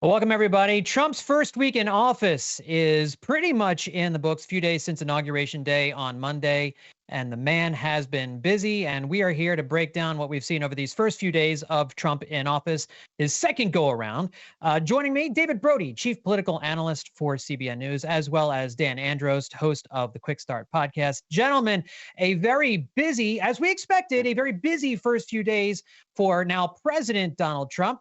Well, welcome, everybody. Trump's first week in office is pretty much in the books, a few days since Inauguration Day on Monday. And the man has been busy, and we are here to break down what we've seen over these first few days of Trump in office, his second go around. Joining me, David Brody, chief political analyst for CBN News, as well as Dan Andros, host of the Quick Start podcast. Gentlemen, a very busy, as we expected, a very busy first few days for now President Donald Trump.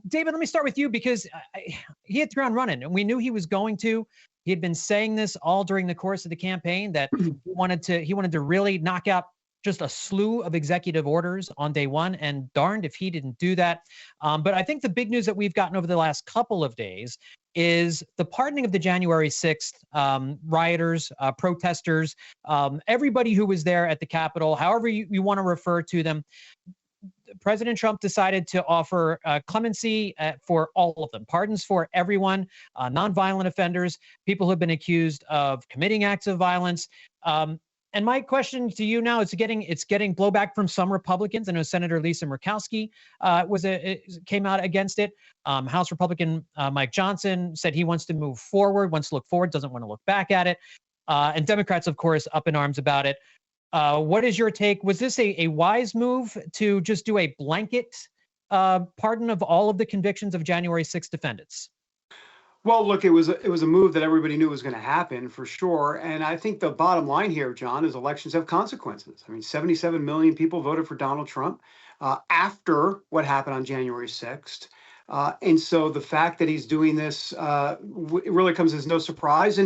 David, let me start with you because he hit the ground running, and we knew he was going to. He had been saying this all during the course of the campaign that he wanted to really knock out just a slew of executive orders on day one, and darned if he didn't do that. But I think the big news that we've gotten over the last couple of days is the pardoning of the January 6th rioters, protesters, everybody who was there at the Capitol, however you want to refer to them. President Trump decided to offer clemency for all of them, pardons for everyone, nonviolent offenders, people who have been accused of committing acts of violence. And my question to you now is it's getting blowback from some Republicans. I know Senator Lisa Murkowski came out against it. House Republican Mike Johnson said he wants to move forward, wants to look forward, doesn't want to look back at it. And Democrats, of course, up in arms about it. What is your take? Was this a wise move to just do a blanket pardon of all of the convictions of January 6th defendants? Well, look, it was a move that everybody knew was going to happen for sure. And I think the bottom line here, John, is elections have consequences. I mean, 77 million people voted for Donald Trump after what happened on January 6th. And so the fact that he's doing this it really comes as no surprise.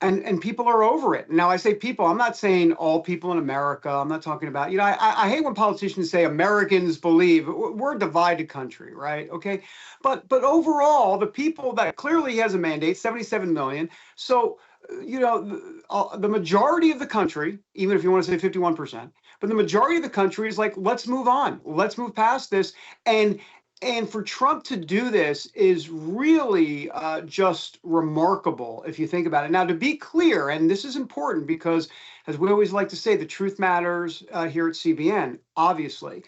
And people are over it. Now, I say people, I'm not saying all people in America. I'm not talking about, I hate when politicians say Americans believe. We're a divided country, right? Okay. But overall, the people that clearly has a mandate, 77 million. So, the majority of the country, even if you want to say 51%, but the majority of the country is like, let's move on. Let's move past this. And for Trump to do this is really just remarkable if you think about it. Now, to be clear, and this is important because, as we always like to say, the truth matters here at CBN, obviously.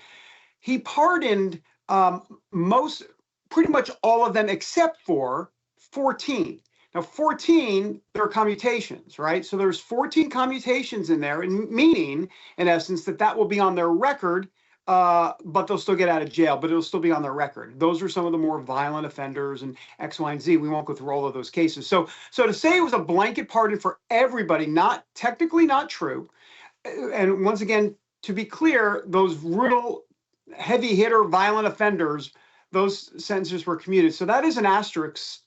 He pardoned pretty much all of them except for 14. Now, 14, there are commutations, right? So there's 14 commutations in there, and meaning, in essence, that will be on their record. But they'll still get out of jail, but it'll still be on their record. Those are some of the more violent offenders and X, Y, and Z. We won't go through all of those cases. So to say it was a blanket pardon for everybody, technically not true. And once again, to be clear, those real heavy hitter violent offenders, those sentences were commuted. So that is an asterisk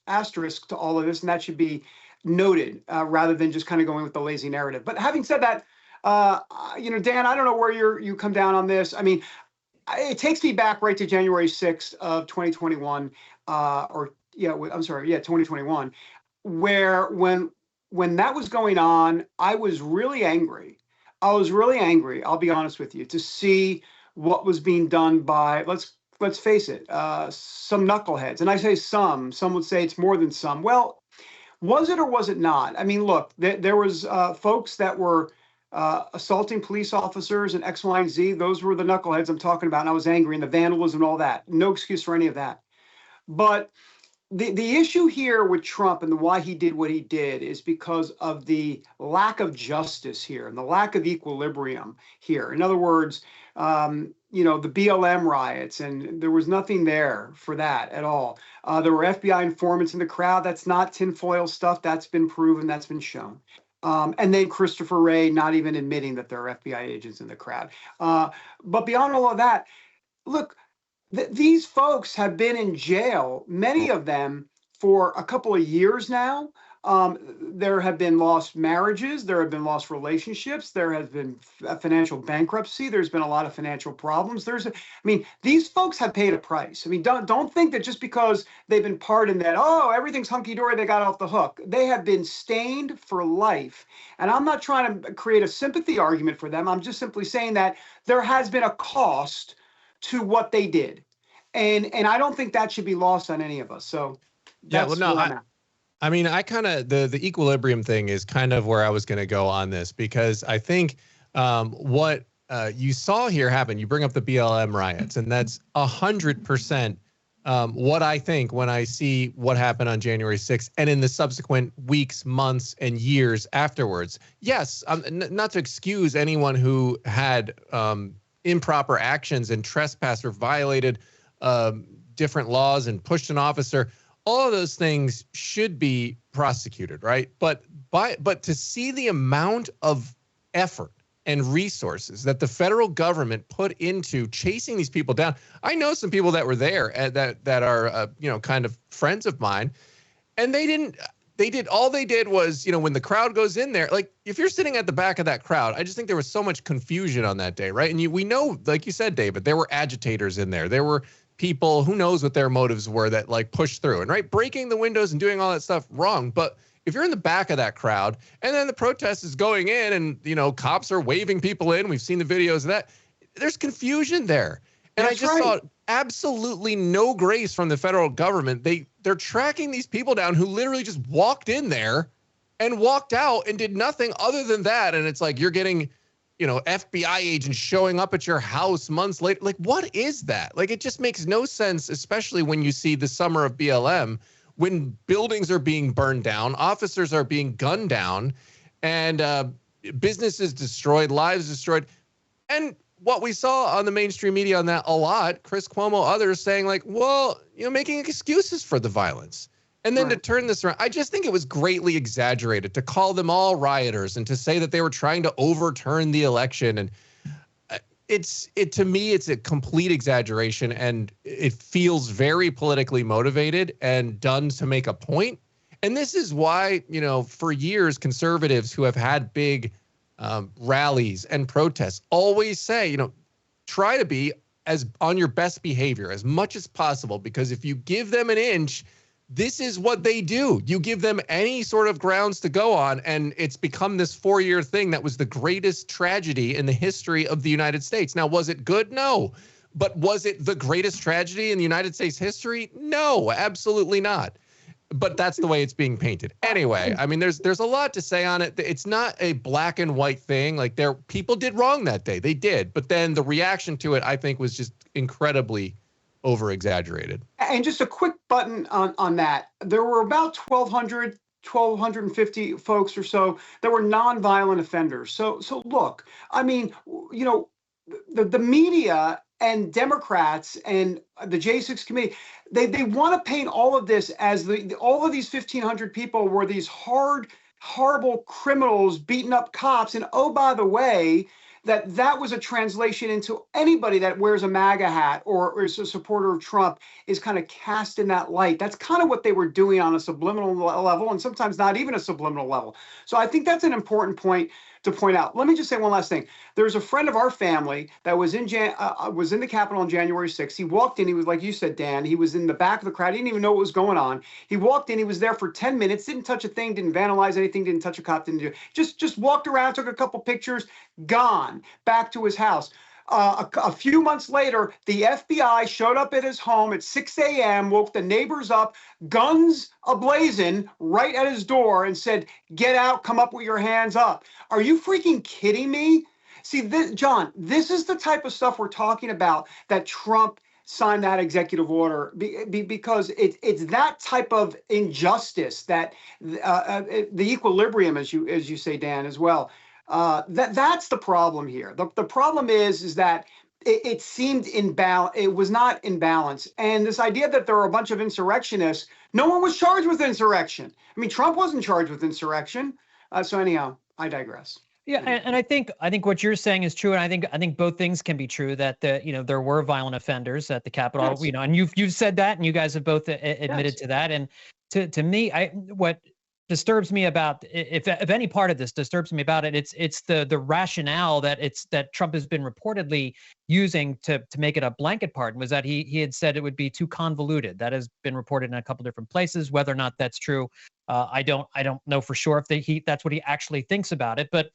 to all of this, and that should be noted rather than just kind of going with the lazy narrative. But having said that, Dan, I don't know where you come down on this. I mean, it takes me back right to January 6th of 2021, 2021, where when that was going on, I was really angry. I'll be honest with you, to see what was being done by, let's face it, some knuckleheads. And I say some would say it's more than some. Well, was it or was it not? I mean, look, there was folks that were assaulting police officers and X, Y, and Z. Those were the knuckleheads I'm talking about. And I was angry, and the vandalism and all that. No excuse for any of that. But the issue here with Trump and why he did what he did is because of the lack of justice here and the lack of equilibrium here. In other words, the BLM riots, and there was nothing there for that at all. There were FBI informants in the crowd. That's not tinfoil stuff. That's been proven. That's been shown. And then Christopher Wray not even admitting that there are FBI agents in the crowd. But beyond all of that, look, these folks have been in jail, many of them, for a couple of years now. There have been lost marriages. There have been lost relationships. There has been financial bankruptcy. There's been a lot of financial problems. These folks have paid a price. I mean, don't think that just because they've been pardoned that, everything's hunky-dory, they got off the hook. They have been stained for life. And I'm not trying to create a sympathy argument for them. I'm just simply saying that there has been a cost to what they did. And I don't think that should be lost on any of us. So that's where I'm at. I mean, I kind of, the equilibrium thing is kind of where I was going to go on this, because I think what you saw here happen, you bring up the BLM riots, and that's 100% what I think when I see what happened on January 6th and in the subsequent weeks, months, and years afterwards. Yes, not to excuse anyone who had improper actions and trespassed or violated different laws and pushed an officer. All of those things should be prosecuted, right? But to see the amount of effort and resources that the federal government put into chasing these people down. I know some people that were there that are kind of friends of mine, and all they did was, when the crowd goes in there, like if you're sitting at the back of that crowd, I just think there was so much confusion on that day, right? And we know, like you said, David, there were agitators in there. There were people, who knows what their motives were, that like pushed through and right, breaking the windows and doing all that stuff wrong. But if you're in the back of that crowd and then the protest is going in and, cops are waving people in, we've seen the videos of that, there's confusion there. And I just saw absolutely no grace from the federal government. They're tracking these people down who literally just walked in there and walked out and did nothing other than that. And it's like, you're getting, FBI agents showing up at your house months later. Like, what is that? Like, it just makes no sense, especially when you see the summer of BLM, when buildings are being burned down, officers are being gunned down, and businesses destroyed, lives destroyed. And what we saw on the mainstream media on that a lot, Chris Cuomo, others saying like, well, making excuses for the violence. And then to turn this around, I just think it was greatly exaggerated to call them all rioters and to say that they were trying to overturn the election. And to me, it's a complete exaggeration, and it feels very politically motivated and done to make a point. And this is why, for years, conservatives who have had big rallies and protests always say, try to be as on your best behavior as much as possible, because if you give them an inch, this is what they do. You give them any sort of grounds to go on, and it's become this 4-year thing that was the greatest tragedy in the history of the United States. Now, was it good? No. But was it the greatest tragedy in the United States history? No, absolutely not. But that's the way it's being painted. Anyway, I mean, there's a lot to say on it. It's not a black and white thing. Like, people did wrong that day. They did. But then the reaction to it, I think, was just incredibly over-exaggerated. And just a quick button on that. There were about 1,250 folks or so that were nonviolent offenders. So look, I mean, the media and Democrats and the J6 committee, they want to paint all of this as all of these 1,500 people were these horrible criminals beating up cops. And oh, by the way, that was a translation into anybody that wears a MAGA hat or is a supporter of Trump is kind of cast in that light. That's kind of what they were doing on a subliminal level, and sometimes not even a subliminal level. So I think that's an important point to point out. Let me just say one last thing. There's a friend of our family that was in the Capitol on January 6th. He walked in. He was, like you said, Dan, he was in the back of the crowd. He didn't even know what was going on. He walked in. He was there for 10 minutes, didn't touch a thing, didn't vandalize anything, didn't touch a cop, didn't do it. Just walked around, took a couple pictures, gone, back to his house. A few months later, the FBI showed up at his home at 6 a.m., woke the neighbors up, guns ablazing right at his door, and said, "Get out, come up with your hands up." Are you freaking kidding me? See, John, this is the type of stuff we're talking about, that Trump signed that executive order because it's that type of injustice, that the equilibrium, as you say, Dan, as well. That's the problem here. The problem is that it seemed imbalance. It was not in balance. And this idea that there are a bunch of insurrectionists, no one was charged with insurrection. I mean, Trump wasn't charged with insurrection. So anyhow, I digress. Yeah, and I think what you're saying is true, and I think both things can be true. That there were violent offenders at the Capitol. Yes. And you've said that, and you guys have both admitted to that. And to me, what disturbs me about, if any part of this disturbs me about it, it's the rationale that Trump has been reportedly using to make it a blanket pardon, was that he had said it would be too convoluted. That has been reported in a couple different places. Whether or not that's true, I don't know for sure if that's what he actually thinks about it. But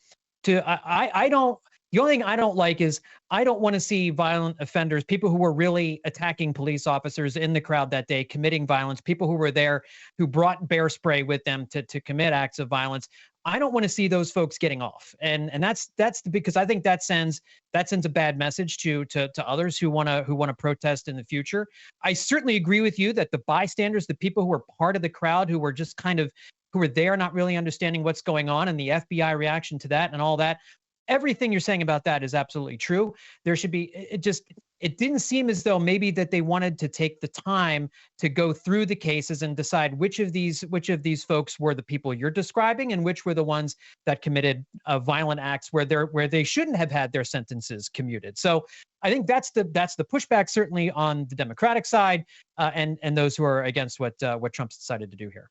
I don't. The only thing I don't like is I don't want to see violent offenders, people who were really attacking police officers in the crowd that day, committing violence, people who were there who brought bear spray with them to commit acts of violence. I don't want to see those folks getting off, and that's because I think that sends a bad message to others who want to protest in the future. I certainly agree with you that the bystanders, the people who were part of the crowd, who were just kind of who were there, not really understanding what's going on, and the FBI reaction to that and all that. Everything you're saying about that is absolutely true. There should be, it didn't seem as though maybe that they wanted to take the time to go through the cases and decide which of these folks were the people you're describing and which were the ones that committed violent acts where they shouldn't have had their sentences commuted. So I think that's the pushback certainly on the Democratic side and those who are against what Trump's decided to do here.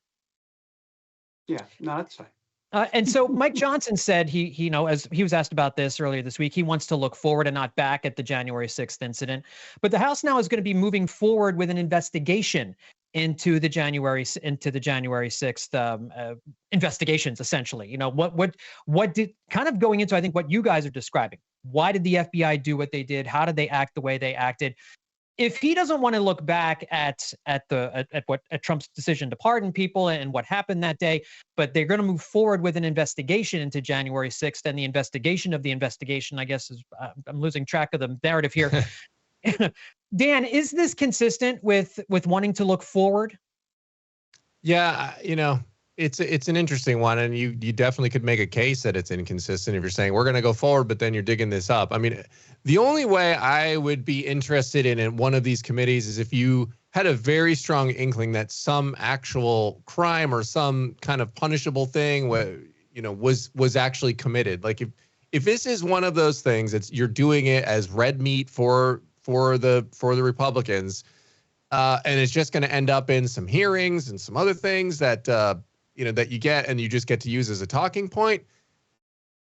Yeah, no, that's fine. And so Mike Johnson said he as he was asked about this earlier this week, he wants to look forward and not back at the January 6th incident. But the House now is going to be moving forward with an investigation into the January 6th investigations, essentially. What did kind of going into, I think, what you guys are describing. Why did the FBI do what they did? How did they act the way they acted? If he doesn't want to look back at Trump's decision to pardon people and what happened that day, but they're going to move forward with an investigation into January 6th, and the investigation of the investigation, I guess, is I'm losing track of the narrative here. Dan, is this consistent with wanting to look forward? Yeah, it's an interesting one, and you definitely could make a case that it's inconsistent if you're saying we're going to go forward, but then you're digging this up. I mean, the only way I would be interested in one of these committees is if you had a very strong inkling that some actual crime or some kind of punishable thing was actually committed. Like if this is one of those things, you're doing it as red meat for the Republicans, and it's just going to end up in some hearings and some other things that that you get and you just get to use as a talking point,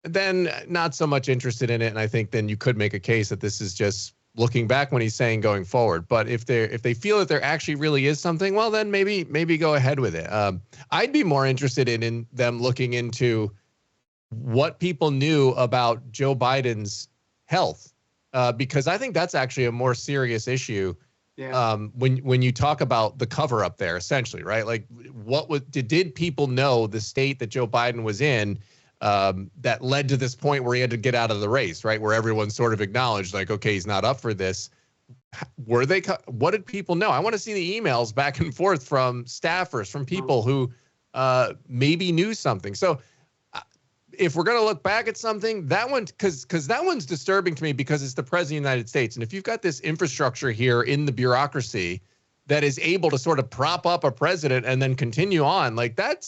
then not so much interested in it. And I think then you could make a case that this is just looking back when he's saying going forward. But if they feel that there actually really is something, well, then maybe go ahead with it. I'd be more interested in them looking into what people knew about Joe Biden's health, because I think that's actually a more serious issue. Yeah. When you talk about the cover up there, essentially, right? Like, did people know the state that Joe Biden was in that led to this point where he had to get out of the race, right? Where everyone sort of acknowledged, like, okay, he's not up for this. What did people know? I want to see the emails back and forth from staffers, from people who maybe knew something. So if we're going to look back at something, that one, because that one's disturbing to me because it's the president of the United States. And if you've got this infrastructure here in the bureaucracy that is able to sort of prop up a president and then continue on, like that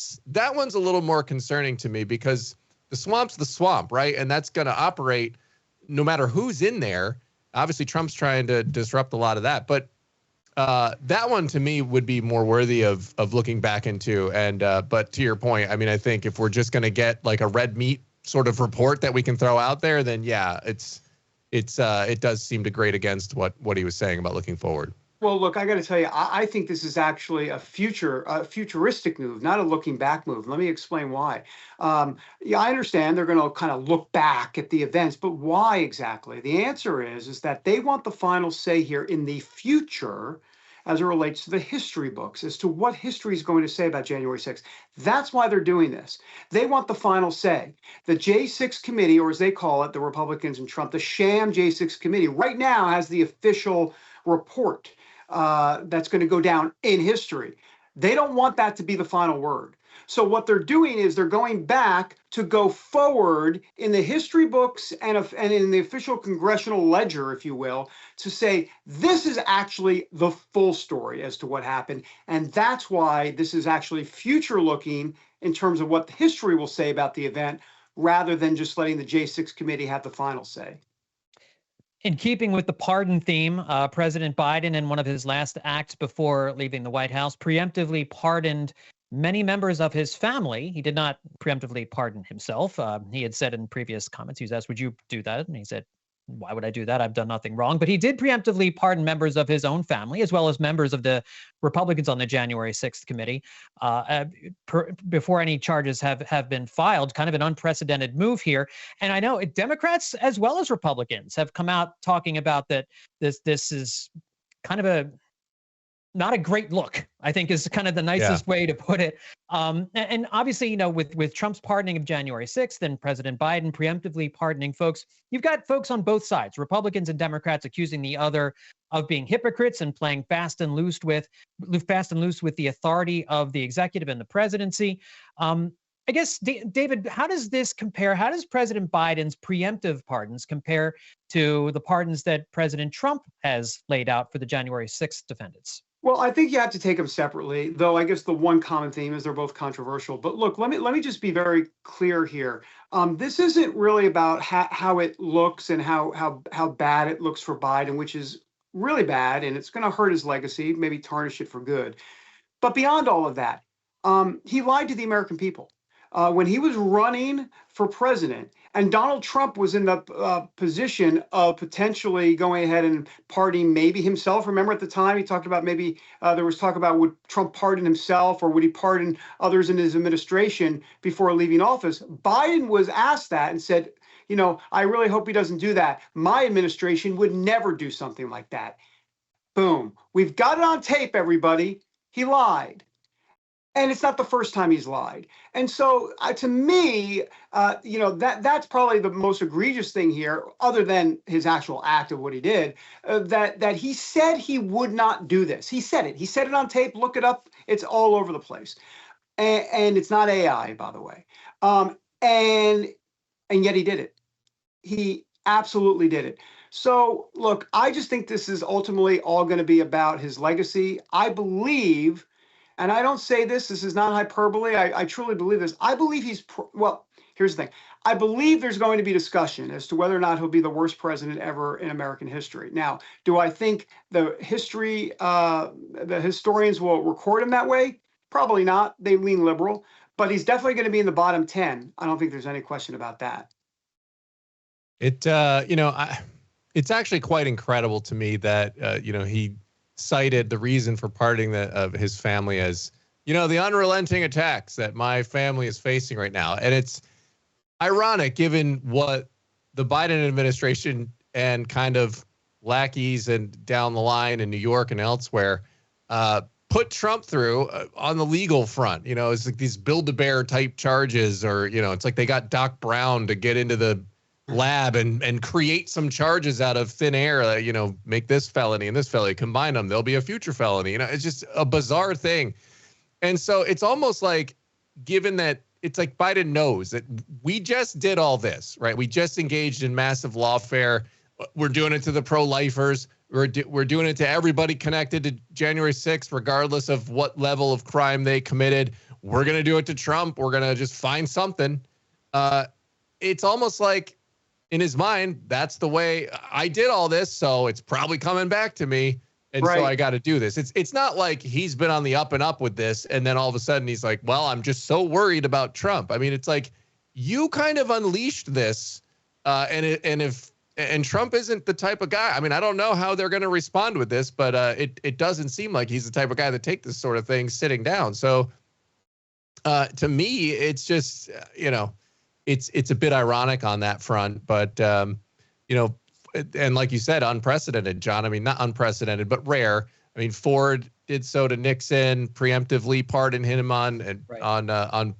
one's a little more concerning to me, because the swamp's the swamp, right? And that's going to operate no matter who's in there. Obviously, Trump's trying to disrupt a lot of that, but that one to me would be more worthy of looking back into. And but to your point, I mean, I think if we're just going to get like a red meat sort of report that we can throw out there, then yeah, it does seem to grate against what he was saying about looking forward. Well, look, I got to tell you, I think this is actually a futuristic move, not a looking back move. Let me explain why. Yeah, I understand they're going to kind of look back at the events, but why exactly? The answer is that they want the final say here in the future as it relates to the history books, as to what history is going to say about January 6th. That's why they're doing this. They want the final say. The J6 committee, or as they call it, the Republicans and Trump, the sham J6 committee, right now has the official report that's going to go down in history. They don't want that to be the final word. So what they're doing is they're going back to go forward in the history books and in the official congressional ledger, if you will, to say this is actually the full story as to what happened. And that's why this is actually future looking in terms of what history will say about the event, rather than just letting the J6 committee have the final say. In keeping with the pardon theme, President Biden, in one of his last acts before leaving the White House, preemptively pardoned many members of his family. He did not preemptively pardon himself. He had said in previous comments, he was asked, would you do that? And he said, why would I do that? I've done nothing wrong. But he did preemptively pardon members of his own family, as well as members of the Republicans on the January 6th committee, before any charges have been filed. Kind of an unprecedented move here. And I know Democrats as well as Republicans have come out talking about that this is kind of not a great look, I think, is kind of the nicest way to put it. And obviously, you know, with Trump's pardoning of January 6th and President Biden preemptively pardoning folks, you've got folks on both sides, Republicans and Democrats, accusing the other of being hypocrites and playing fast and loose with the authority of the executive and the presidency. I guess, David, how does this compare? How does President Biden's preemptive pardons compare to the pardons that President Trump has laid out for the January 6th defendants? Well, I think you have to take them separately, though I guess the one common theme is they're both controversial. But look, let me just be very clear here. This isn't really about how it looks and how bad it looks for Biden, which is really bad, and it's going to hurt his legacy, maybe tarnish it for good. But beyond all of that, he lied to the American people. When he was running for president and Donald Trump was in the position of potentially going ahead and pardoning maybe himself. Remember at the time he talked about maybe there was talk about would Trump pardon himself or would he pardon others in his administration before leaving office? Biden was asked that and said, you know, I really hope he doesn't do that. My administration would never do something like that. Boom. We've got it on tape, everybody. He lied. And it's not the first time he's lied. And so to me, you know, that's probably the most egregious thing here, other than his actual act of what he did, that he said he would not do this. He said it. He said it on tape. Look it up. It's all over the place. And it's not AI, by the way. And yet he did it. He absolutely did it. So, look, I just think this is ultimately all going to be about his legacy. I believe, and I don't say this is not hyperbole. I truly believe this. I believe well, here's the thing. I believe there's going to be discussion as to whether or not he'll be the worst president ever in American history. Now, do I think the historians will record him that way? Probably not. They lean liberal, but he's definitely going to be in the bottom 10. I don't think there's any question about that. You know, it's actually quite incredible to me that, you know, he cited the reason for pardoning of his family as, you know, the unrelenting attacks that my family is facing right now. And it's ironic given what the Biden administration and kind of lackeys and down the line in New York and elsewhere put Trump through on the legal front. You know, it's like these Build-A-Bear type charges, or, you know, it's like they got Doc Brown to get into the lab and create some charges out of thin air, you know, make this felony and this felony, combine them, there'll be a future felony. You know, it's just a bizarre thing. And so it's almost like, given that it's like Biden knows that we just did all this, right? We just engaged in massive lawfare. We're doing it to the pro-lifers. We're doing it to everybody connected to January 6th, regardless of what level of crime they committed. We're going to do it to Trump. We're going to just find something. It's almost like, in his mind, that's the way I did all this, so it's probably coming back to me, and so I got to do this. It's not like he's been on the up and up with this, and then all of a sudden he's like, well, I'm just so worried about Trump. I mean, it's like you kind of unleashed this, and Trump isn't the type of guy. I mean, I don't know how they're going to respond with this, but it doesn't seem like he's the type of guy that take this sort of thing sitting down. So to me, it's just, you know, it's a bit ironic on that front, but, you know, and like you said, unprecedented, John. I mean, not unprecedented, but rare. I mean, Ford did so to Nixon, preemptively pardoned him on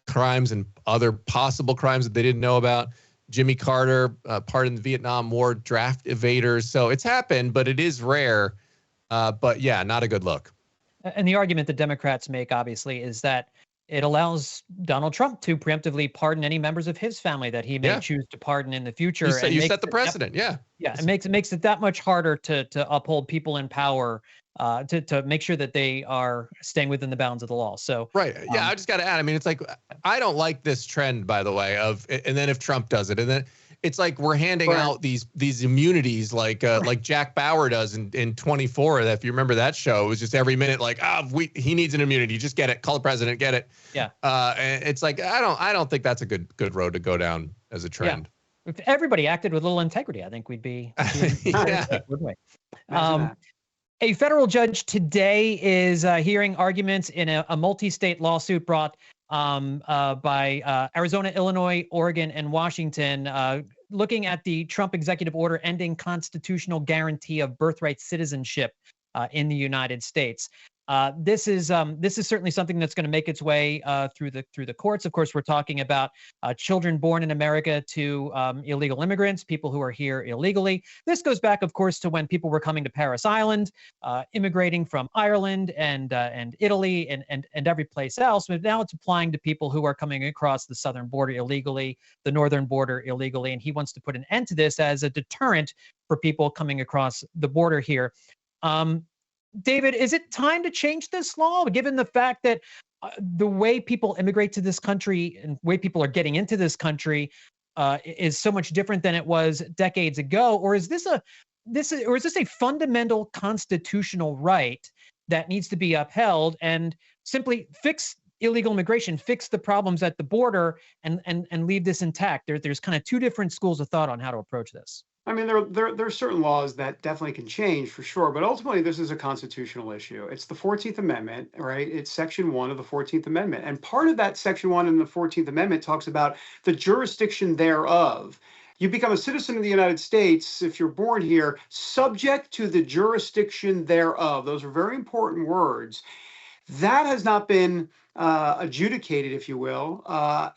crimes and other possible crimes that they didn't know about. Jimmy Carter pardoned the Vietnam War draft evaders. So it's happened, but it is rare. But yeah, not a good look. And the argument that Democrats make, obviously, is that it allows Donald Trump to preemptively pardon any members of his family that he may choose to pardon in the future. You set the precedent, Yeah, it makes it that much harder to uphold people in power, to make sure that they are staying within the bounds of the law. So right, yeah. I just got to add. I mean, it's like, I don't like this trend, by the way, of, and then if Trump does it, and then it's like we're handing out these immunities like Jack Bauer does in 24. That, if you remember that show, it was just every minute like, he needs an immunity, just get it, call the president, get it. Yeah. And it's like I don't think that's a good road to go down as a trend. If everybody acted with a little integrity, I think we'd be Yeah. wouldn't we? Imagine that. A federal judge today is hearing arguments in a multi-state lawsuit brought by Arizona, Illinois, Oregon, and Washington, looking at the Trump executive order ending constitutional guarantee of birthright citizenship in the United States. This is certainly something that's going to make its way through the courts. Of course, we're talking about children born in America to illegal immigrants, people who are here illegally. This goes back, of course, to when people were coming to Paris Island, immigrating from Ireland and Italy and every place else. But now it's applying to people who are coming across the southern border illegally, the northern border illegally, and he wants to put an end to this as a deterrent for people coming across the border here. David, is it time to change this law, given the fact that the way people immigrate to this country and way people are getting into this country is so much different than it was decades ago? Or is this a fundamental constitutional right that needs to be upheld and simply fix illegal immigration, fix the problems at the border, and leave this intact? There's kind of two different schools of thought on how to approach this. I mean, there are certain laws that definitely can change for sure, but ultimately this is a constitutional issue. It's the 14th Amendment, right? It's Section 1 of the 14th Amendment. And part of that Section 1 in the 14th Amendment talks about the jurisdiction thereof. You become a citizen of the United States if you're born here, subject to the jurisdiction thereof. Those are very important words. That has not been adjudicated, if you will,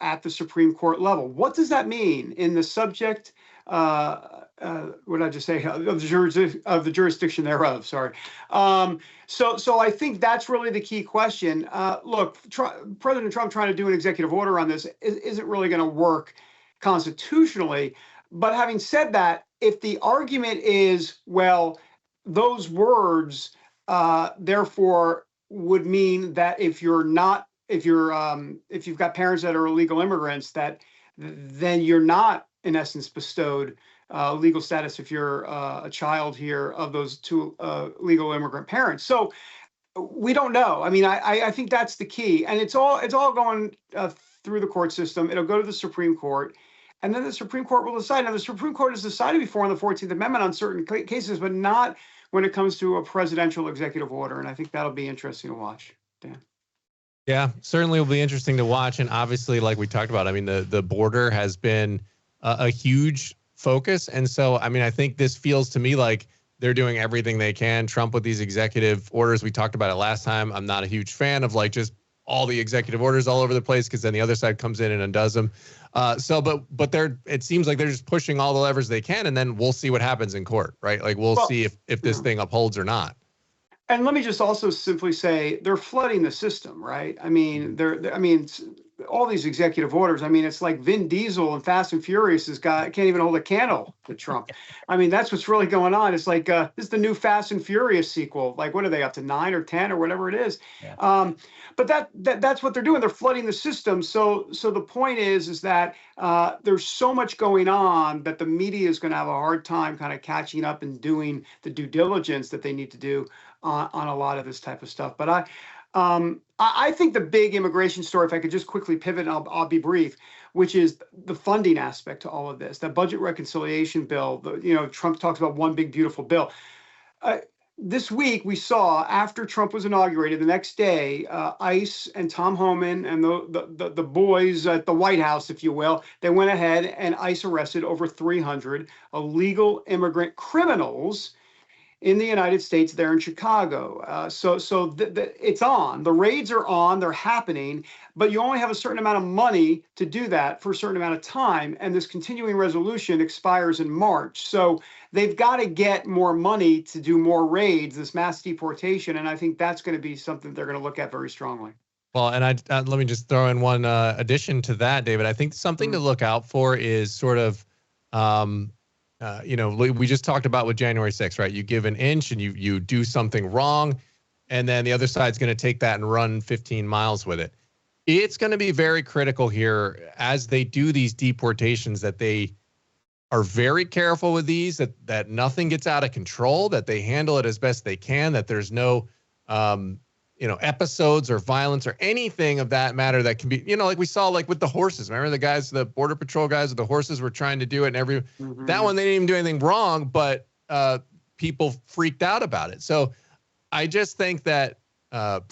at the Supreme Court level. What does that mean in the subject? What did I just say? Of the jurisdiction thereof. Sorry. So I think that's really the key question. Look, President Trump trying to do an executive order on this isn't really going to work constitutionally. But having said that, if the argument is, well, those words therefore would mean that if you've got parents that are illegal immigrants, that then you're not, in essence, bestowed legal status if you're a child here of those two legal immigrant parents. So we don't know. I mean, I think that's the key, and it's all going through the court system. It'll go to the Supreme Court, and then the Supreme Court will decide. Now, the Supreme Court has decided before on the 14th Amendment on certain cases, but not when it comes to a presidential executive order. And I think that'll be interesting to watch, Dan. Yeah, certainly will be interesting to watch. And obviously, like we talked about, I mean, the border has been a huge focus. And so, I mean, I think this feels to me like they're doing everything they can. Trump with these executive orders, we talked about it last time. I'm not a huge fan of like just all the executive orders all over the place, because then the other side comes in and undoes them. But it seems like they're just pushing all the levers they can, and then we'll see what happens in court, right? Like we'll see if this thing upholds or not. And let me just also simply say they're flooding the system, right? I mean, all these executive orders. I mean, it's like Vin Diesel in Fast and Furious can't even hold a candle to Trump. I mean, that's what's really going on. It's like this is the new Fast and Furious sequel. Like, what are they up to, 9 or 10 or whatever it is? Yeah. But that's what they're doing. They're flooding the system. So the point is that there's so much going on that the media is going to have a hard time kind of catching up and doing the due diligence that they need to do on a lot of this type of stuff. But I think the big immigration story, if I could just quickly pivot, and I'll be brief, which is the funding aspect to all of this. The budget reconciliation bill, Trump talks about one big beautiful bill. This week we saw, after Trump was inaugurated, the next day, ICE and Tom Homan and the boys at the White House, if you will, they went ahead and ICE arrested over 300 illegal immigrant criminals in the United States there in Chicago. So it's on. The raids are on. They're happening. But you only have a certain amount of money to do that for a certain amount of time. And this continuing resolution expires in March. So they've got to get more money to do more raids, this mass deportation. And I think that's going to be something they're going to look at very strongly. Well, and let me just throw in one addition to that, David. I think something to look out for is sort of, we just talked about with January 6th, right? You give an inch and you do something wrong, and then the other side's going to take that and run 15 miles with it. It's going to be very critical here as they do these deportations that they are very careful with these, that nothing gets out of control, that they handle it as best they can, that there's no episodes or violence or anything of that matter that can be, like we saw, like with the horses. Remember the guys, the Border Patrol guys with the horses were trying to do it, and that one, they didn't even do anything wrong, but people freaked out about it. So I just think that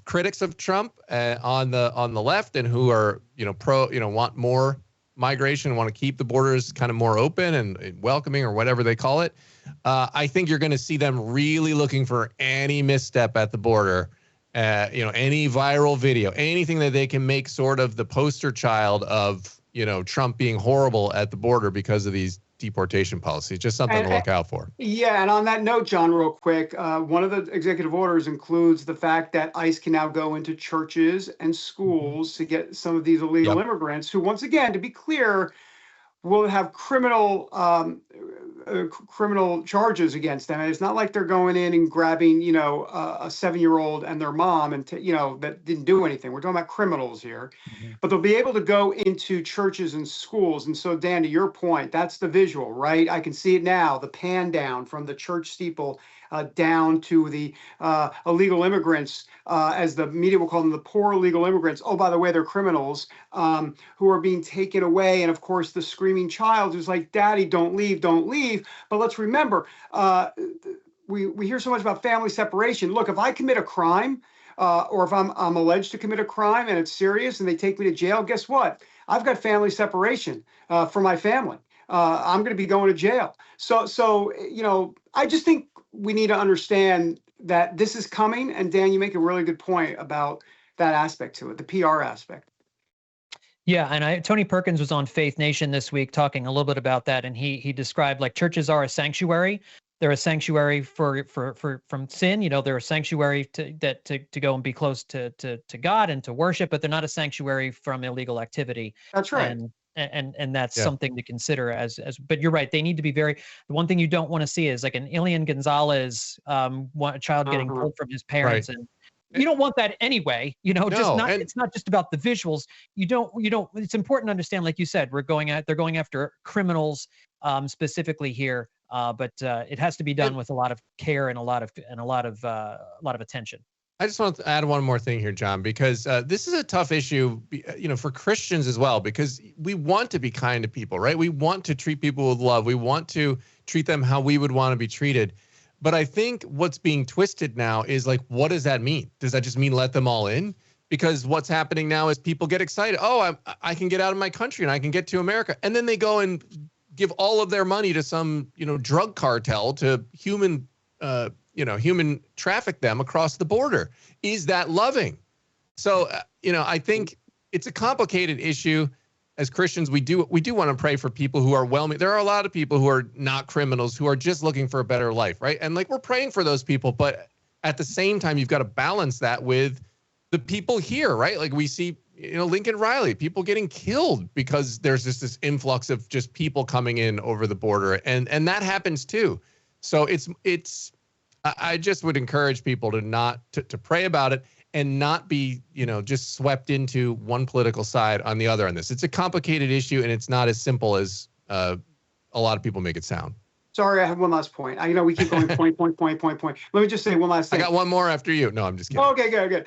critics of Trump on the left, and who are, want more migration, want to keep the borders kind of more open and welcoming, or whatever they call it, I think you're going to see them really looking for any misstep at the border, any viral video, anything that they can make sort of the poster child of, Trump being horrible at the border because of these deportation policies. Just something to look out for. Yeah, and on that note, John, real quick, one of the executive orders includes the fact that ICE can now go into churches and schools to get some of these illegal immigrants who, once again, to be clear, will have criminal charges against them. And it's not like they're going in and grabbing, a 7-year-old and their mom and, that didn't do anything. We're talking about criminals here. But they'll be able to go into churches and schools. And so, Dan, to your point, that's the visual, right? I can see it now, the pan down from the church steeple down to the illegal immigrants, as the media will call them, the poor illegal immigrants. Oh, by the way, they're criminals, who are being taken away. And of course, the screaming child who's like, Daddy, don't leave, don't leave. But let's remember, we hear so much about family separation. Look, if I commit a crime, or if I'm alleged to commit a crime and it's serious and they take me to jail, guess what? I've got family separation for my family. I'm going to be going to jail. So I just think we need to understand that this is coming. And Dan, you make a really good point about that aspect to it, the PR aspect. Yeah, and Tony Perkins was on Faith Nation this week talking a little bit about that, and he described, like, churches are a sanctuary. They're a sanctuary from sin. They're a sanctuary to go and be close to God and to worship, but they're not a sanctuary from illegal activity. That's right. And that's something to consider but you're right. They need to be the one thing you don't want to see is like an Elian Gonzalez, a child getting pulled from his parents. Right. And you don't want that anyway, it's not just about the visuals. It's important to understand, like you said, they're going after criminals, specifically here. But it has to be done with a lot of care and a lot of attention. I just want to add one more thing here, John, because this is a tough issue, for Christians as well, because we want to be kind to people, right? We want to treat people with love. We want to treat them how we would want to be treated. But I think what's being twisted now is, like, what does that mean? Does that just mean let them all in? Because what's happening now is people get excited. Oh, I can get out of my country and I can get to America. And then they go and give all of their money to some, drug cartel to human traffic them across the border. Is that loving? So, I think it's a complicated issue. As Christians, we do want to pray for people who are there are a lot of people who are not criminals, who are just looking for a better life, right? And, like, we're praying for those people, but at the same time, you've got to balance that with the people here, right? Like, we see, Lincoln Riley, people getting killed because there's just this influx of just people coming in over the border, and that happens too. So I just would encourage people to pray about it and not be, just swept into one political side on the other on this. It's a complicated issue, and it's not as simple as a lot of people make it sound. Sorry, I have one last point. I know we keep going point. Let me just say one last thing. I got one more after you. No, I'm just kidding. Okay, good.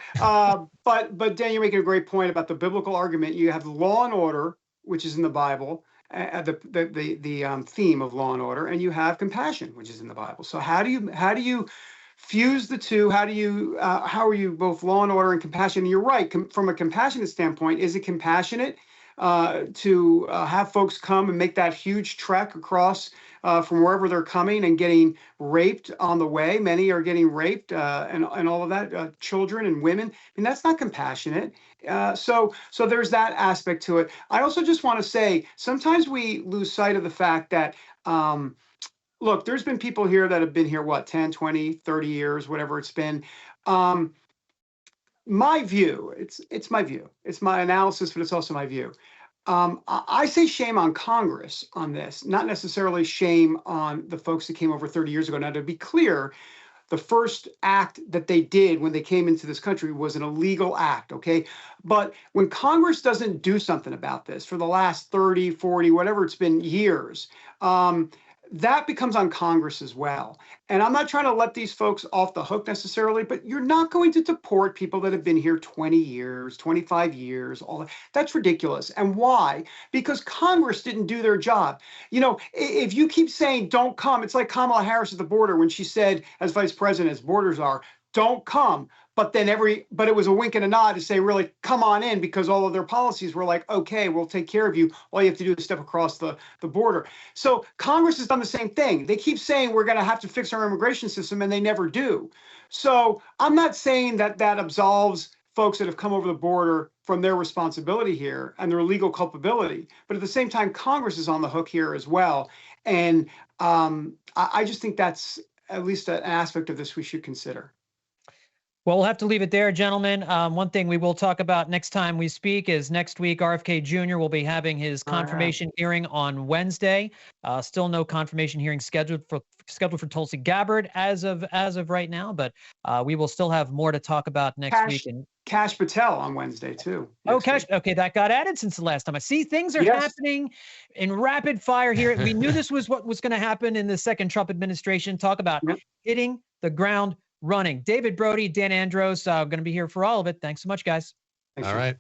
But Dan, you're making a great point about the biblical argument. You have law and order, which is in the Bible, the theme of law and order, and you have compassion, which is in the Bible. So how do you fuse the two? How are you both law and order and compassion? And you're right. From a compassionate standpoint, is it compassionate to have folks come and make that huge trek across from wherever they're coming and getting raped on the way? Many are getting raped and all of that, children and women. I mean, that's not compassionate. So there's that aspect to it. I also just want to say, sometimes we lose sight of the fact that, look, there's been people here that have been here, 10, 20, 30 years, whatever it's been. My view, it's my view. It's my analysis, but it's also my view. I say shame on Congress on this, not necessarily shame on the folks that came over 30 years ago. Now, to be clear, the first act that they did when they came into this country was an illegal act, okay? But when Congress doesn't do something about this for the last 30, 40, whatever it's been, years, that becomes on Congress as well. And I'm not trying to let these folks off the hook necessarily, but you're not going to deport people that have been here 20 years, 25 years, all that. That's ridiculous. And why? Because Congress didn't do their job. You know, if you keep saying don't come, it's like Kamala Harris at the border when she said, as vice president, as borders are, don't come. But then but it was a wink and a nod to say, really, come on in, because all of their policies were like, okay, we'll take care of you. All you have to do is step across the border. So Congress has done the same thing. They keep saying we're going to have to fix our immigration system, and they never do. So I'm not saying that that absolves folks that have come over the border from their responsibility here and their legal culpability. But at the same time, Congress is on the hook here as well. And I just think that's at least an aspect of this we should consider. Well, we'll have to leave it there, gentlemen. One thing we will talk about next time we speak is next week, RFK Jr. will be having his confirmation hearing on Wednesday. Still no confirmation hearing scheduled for Tulsi Gabbard as of right now, but we will still have more to talk about next week. And Kash Patel on Wednesday too. Oh, Kash. Okay, that got added since the last time. I see things are happening in rapid fire here. We knew this was what was going to happen in the second Trump administration. Talk about hitting the ground running. David Brody, Dan Andros, going to be here for all of it. Thanks so much, guys. All right.